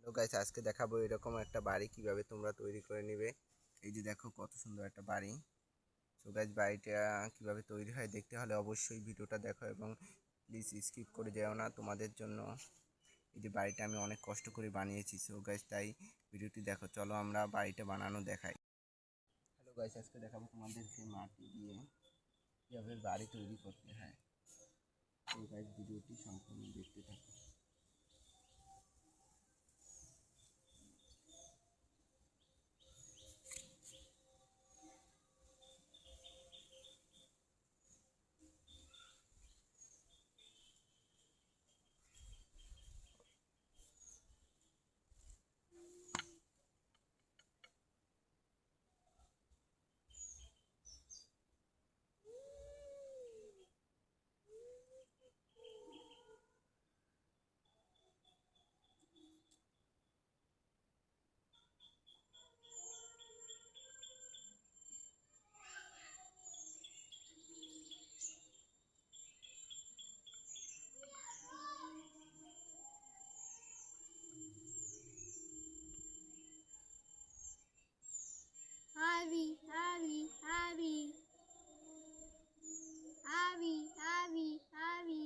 Hello guys, আজকে দেখাবো এরকম একটা বাড়ি কিভাবে তোমরা তৈরি করে নেবে। এই যে দেখো কত সুন্দর একটা বাড়ি। তো গাইস, বাড়িটা কিভাবে তৈরি হয় দেখতে হলে অবশ্যই ভিডিওটা দেখো এবং প্লিজ স্কিপ করে যেও না। তোমাদের জন্য এই যে বাড়িটা আমি অনেক কষ্ট করে বানিয়েছি। সো গাইস, তাই ভিডিওটি দেখো। চলো আমরা বাড়িটা বানানো দেখাই। হ্যালো গাইস, আজকে দেখাবো তোমাদেরকে মাটি দিয়ে কিভাবে বাড়ি তৈরি করতে হয়। তো গাইস, ভিডিওটি সম্পূর্ণ দেখতে থাকো। Avi, Avi, Avi, Avi, Avi, Avi.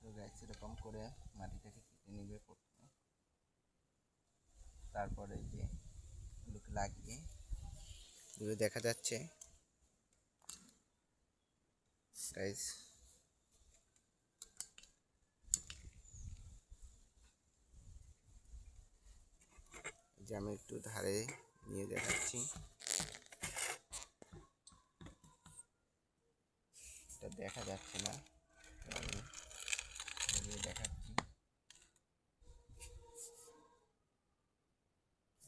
তো গাইস, এরকম করে মাটিটাকে কেটে নিবে প্রথমে। তারপরে এই যে এগুলোকে লাগিয়ে এগুলো দেখা যাচ্ছে গাইস। যে আমি একটু ধারে নিয়ে দেখাচ্ছি, এটা দেখা যাচ্ছে না, আমি এগিয়ে দেখাচ্ছি।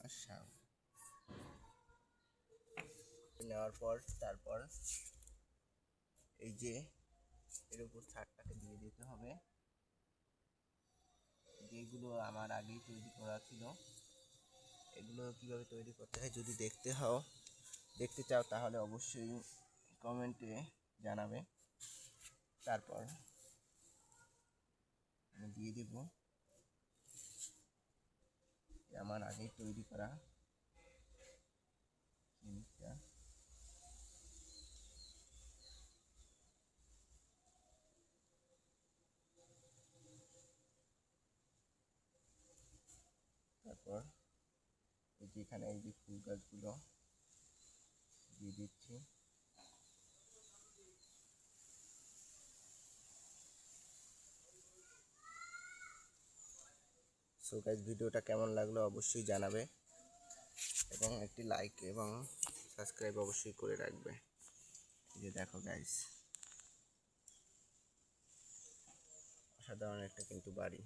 আচ্ছা, নেওয়ার পর তারপর এই যে এর উপর ছাদটাকে দিয়ে দিতে হবে। যেগুলো আমার আগেই তৈরি করা ছিল, এগুলো কিভাবে তৈরি করতে হয় যদি দেখতে চাও তাহলে অবশ্যই কমেন্টে জানাবে। তারপর আমি দিয়ে দেব আমার আগেই তৈরি করা জিনিসটা। তারপর এই যে এখানে এই যে ফুল গাছগুলো দিয়ে দিচ্ছি। সো গাইস, ভিডিওটা কেমন লাগলো অবশ্যই জানাবে এবং একটি লাইক এবং সাবস্ক্রাইব অবশ্যই করে রাখবে। এই যে দেখো গাইস, অসাধারণ একটা কিন্তু বাড়ি।